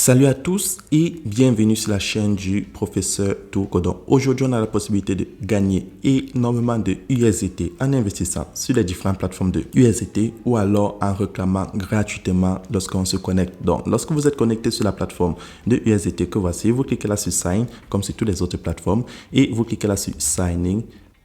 Salut à tous et bienvenue sur la chaîne du professeur Tourko. Donc aujourd'hui, on a la possibilité de gagner énormément de USDT en investissant sur les différentes plateformes de USDT ou alors en réclamant gratuitement lorsqu'on se connecte. Donc lorsque vous êtes connecté sur la plateforme de USDT que voici, vous cliquez là sur Sign comme sur toutes les autres plateformes et vous cliquez là sur Signing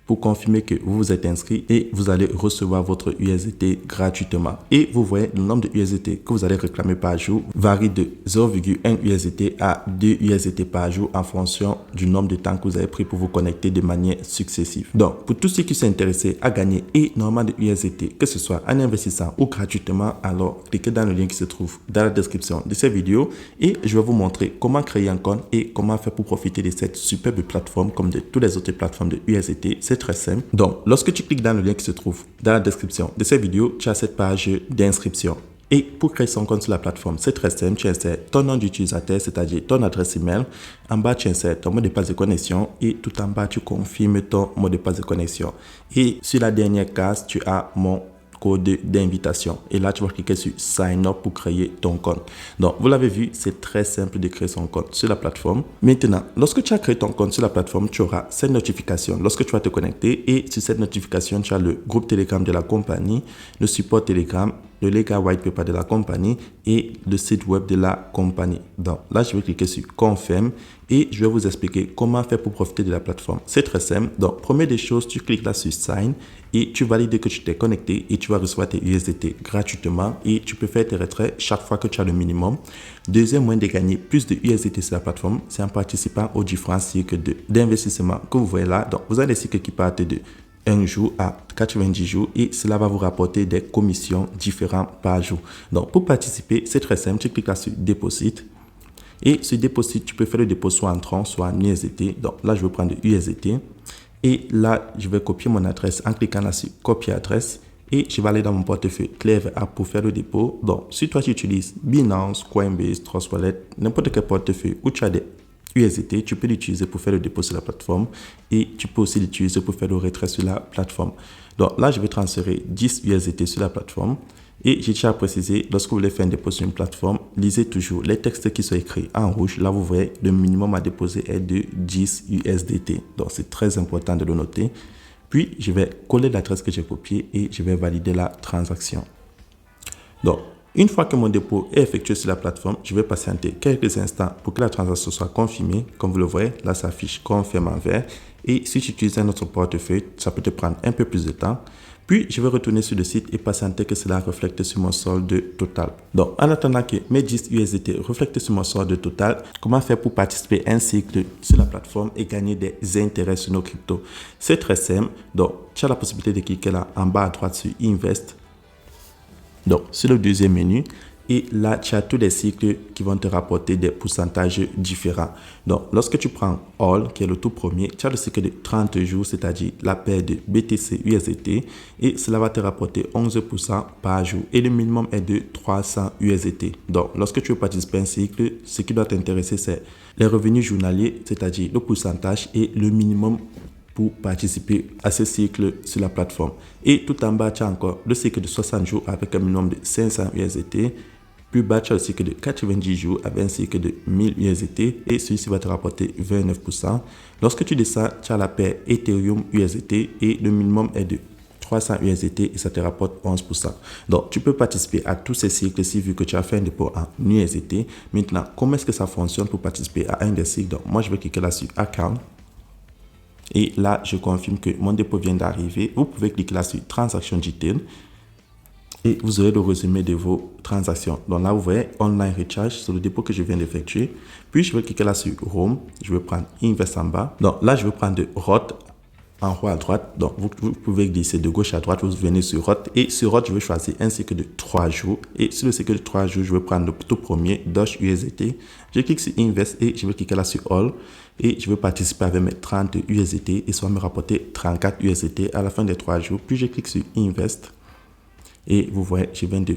pour confirmer que vous vous êtes inscrit et vous allez recevoir votre USDT gratuitement. Et vous voyez, le nombre de USDT que vous allez réclamer par jour varie de 0,1 USDT à 2 USDT par jour en fonction du nombre de temps que vous avez pris pour vous connecter de manière successive. Donc, pour tous ceux qui sont intéressés à gagner énormément de USDT, que ce soit en investissant ou gratuitement, alors cliquez dans le lien qui se trouve dans la description de cette vidéo et je vais vous montrer comment créer un compte et comment faire pour profiter de cette superbe plateforme comme de toutes les autres plateformes de USDT. C'est très simple. Donc, lorsque tu cliques dans le lien qui se trouve dans la description de cette vidéo, tu as cette page d'inscription. Et pour créer son compte sur la plateforme, c'est très simple. Tu insères ton nom d'utilisateur, c'est-à-dire ton adresse email. En bas, tu insères ton mot de passe de connexion et tout en bas, tu confirmes ton mot de passe de connexion. Et sur la dernière case, tu as mon code d'invitation et là tu vas cliquer sur sign up pour créer ton compte. Donc vous l'avez vu, c'est très simple de créer son compte sur la plateforme. Maintenant, lorsque tu as créé ton compte sur la plateforme, tu auras cette notification lorsque tu vas te connecter et sur cette notification tu as le groupe Telegram de la compagnie, le support Telegram, le legal white paper de la compagnie et le site web de la compagnie. Donc là je vais cliquer sur confirm et je vais vous expliquer comment faire pour profiter de la plateforme. C'est très simple. Donc première des choses, tu cliques là sur sign et tu valides que tu t'es connecté et tu vas recevoir tes USDT gratuitement et tu peux faire tes retraits chaque fois que tu as le minimum. Deuxième moyen de gagner plus de USDT sur la plateforme, c'est en participant aux différents cycles d'investissement que vous voyez là. Donc vous avez des cycles qui partent de 1 jour à 90 jours et cela va vous rapporter des commissions différentes par jour. Donc pour participer, c'est très simple, tu cliques là sur Deposit et sur Deposit, tu peux faire le dépôt soit en tronc, soit en USDT. Donc là, je vais prendre le USDT et là, je vais copier mon adresse en cliquant là sur Copier adresse et je vais aller dans mon portefeuille Clever App pour faire le dépôt. Donc si toi tu utilises Binance, Coinbase, Trust Wallet, n'importe quel portefeuille où tu as des USDT, tu peux l'utiliser pour faire le dépôt sur la plateforme et tu peux aussi l'utiliser pour faire le retrait sur la plateforme. Donc là, je vais transférer 10 USDT sur la plateforme et j'ai déjà précisé, lorsque vous voulez faire un dépôt sur une plateforme, lisez toujours les textes qui sont écrits en rouge. Là, vous voyez, le minimum à déposer est de 10 USDT. Donc, c'est très important de le noter. Puis, je vais coller l'adresse que j'ai copiée et je vais valider la transaction. Donc, une fois que mon dépôt est effectué sur la plateforme, je vais patienter quelques instants pour que la transaction soit confirmée. Comme vous le voyez, là, ça affiche confirme en vert. Et si tu utilises un autre portefeuille, ça peut te prendre un peu plus de temps. Puis, je vais retourner sur le site et patienter que cela reflète sur mon solde total. Donc, en attendant que mes 10 USDT reflètent sur mon solde total, comment faire pour participer à un cycle sur la plateforme et gagner des intérêts sur nos cryptos? C'est très simple. Donc, tu as la possibilité de cliquer là en bas à droite sur Invest. Donc, sur le deuxième menu, et là, tu as tous les cycles qui vont te rapporter des pourcentages différents. Donc, lorsque tu prends All, qui est le tout premier, tu as le cycle de 30 jours, c'est-à-dire la paire de BTC USDT, et cela va te rapporter 11% par jour. Et le minimum est de 300 USDT. Donc, lorsque tu veux participer à un cycle, ce qui doit t'intéresser, c'est les revenus journaliers, c'est-à-dire le pourcentage et le minimum pour participer à ce cycle sur la plateforme. Et tout en bas, tu as encore le cycle de 60 jours avec un minimum de 500 USDT. Plus bas, tu as le cycle de 90 jours avec un cycle de 1000 USDT et celui-ci va te rapporter 29%. Lorsque tu descends, tu as la paire Ethereum USDT et le minimum est de 300 USDT et ça te rapporte 11%. Donc, tu peux participer à tous ces cycles-ci vu que tu as fait un dépôt en USDT. Maintenant, comment est-ce que ça fonctionne pour participer à un des cycles? Donc, moi, je vais cliquer là sur Account. Et là, je confirme que mon dépôt vient d'arriver. Vous pouvez cliquer là sur Transaction Detail et vous aurez le résumé de vos transactions. Donc là, vous voyez Online Recharge, c'est le dépôt que je viens d'effectuer. Puis, je vais cliquer là sur Home. Je vais prendre Invest en bas. Donc là, je vais prendre de Roth en haut à droite. Donc, vous pouvez glisser de gauche à droite. Vous venez sur Roth. Et sur Roth, je vais choisir un cycle de 3 jours. Et sur le cycle de 3 jours, je vais prendre le tout premier, Doge USDT. Je clique sur Invest et je vais cliquer là sur All. Et je veux participer avec mes 30 USDT et ça va me rapporter 34 USDT à la fin des 3 jours. Puis je clique sur Invest et vous voyez, je viens de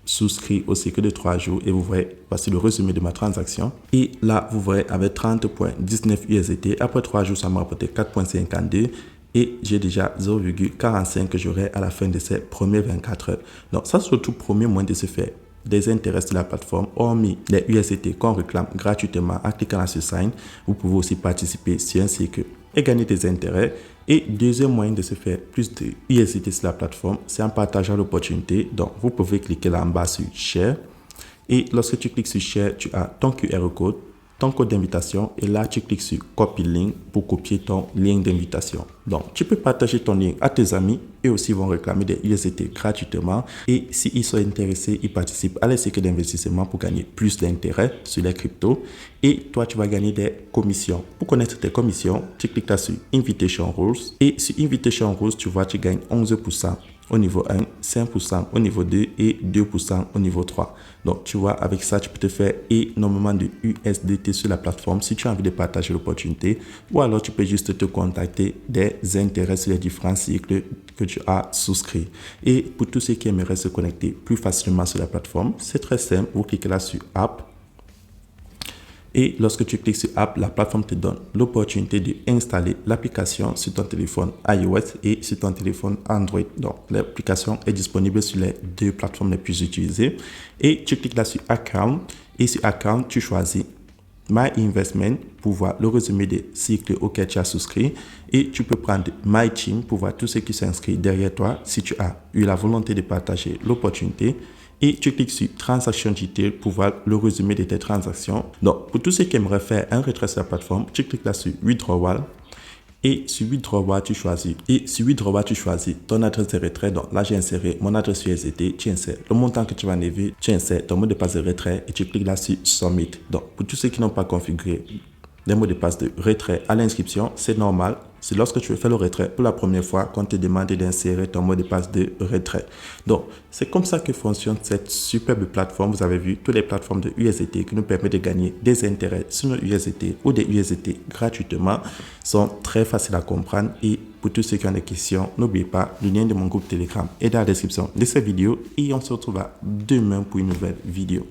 souscrire au cycle de 3 jours et vous voyez, voici le résumé de ma transaction. Et là, vous voyez, avec 30,19 USDT, après 3 jours, ça m'a rapporté 4,52 et j'ai déjà 0,45 que j'aurai à la fin de ces premières 24 heures. Donc ça, c'est le tout premier moyen de se faire des intérêts sur la plateforme, hormis les USDT qu'on réclame gratuitement en cliquant sur Sign. Vous pouvez aussi participer sur un cycle et gagner des intérêts. Et deuxième moyen de se faire plus de USDT sur la plateforme, c'est en partageant l'opportunité. Donc, vous pouvez cliquer là en bas sur Share. Et lorsque tu cliques sur Share, tu as ton QR code, ton code d'invitation, et là tu cliques sur Copy Link pour copier ton lien d'invitation. Donc tu peux partager ton lien à tes amis et aussi vont réclamer des USDT gratuitement, et s'ils sont intéressés, ils participent à les cycles d'investissement pour gagner plus d'intérêt sur les cryptos, et toi tu vas gagner des commissions. Pour connaître tes commissions, tu cliques là sur Invitation Rules, et sur Invitation Rules tu vois tu gagnes 11% au niveau 1, 5% au niveau 2 et 2% au niveau 3. Donc, tu vois, avec ça, tu peux te faire énormément de USDT sur la plateforme si tu as envie de partager l'opportunité, ou alors tu peux juste te contacter des intérêts sur les différents cycles que tu as souscrits. Et pour tous ceux qui aimeraient se connecter plus facilement sur la plateforme, c'est très simple. Vous cliquez là sur App. Et lorsque tu cliques sur App, la plateforme te donne l'opportunité d'installer l'application sur ton téléphone iOS et sur ton téléphone Android. Donc, l'application est disponible sur les deux plateformes les plus utilisées. Et tu cliques là sur Account. Et sur Account, tu choisis My Investment pour voir le résumé des cycles auxquels tu as souscrit. Et tu peux prendre My Team pour voir tous ceux qui s'inscrivent derrière toi si tu as eu la volonté de partager l'opportunité. Et tu cliques sur Transaction Detail pour voir le résumé de tes transactions. Donc, pour tous ceux qui aimeraient faire un retrait sur la plateforme, tu cliques là sur Withdrawal. Et sur Withdrawal, tu choisis ton adresse de retrait. Donc là, j'ai inséré mon adresse USDT. Tu insères le montant que tu vas enlever. Tu insères ton mot de passe de retrait et tu cliques là sur Submit. Donc, pour tous ceux qui n'ont pas configuré les mots de passe de retrait à l'inscription, c'est normal. C'est lorsque tu fais le retrait pour la première fois qu'on te demande d'insérer ton mot de passe de retrait. Donc, c'est comme ça que fonctionne cette superbe plateforme. Vous avez vu, toutes les plateformes de USDT qui nous permettent de gagner des intérêts sur nos USDT ou des USDT gratuitement sont très faciles à comprendre. Et pour tous ceux qui ont des questions, n'oubliez pas, le lien de mon groupe Telegram est dans la description de cette vidéo. Et on se retrouve demain pour une nouvelle vidéo.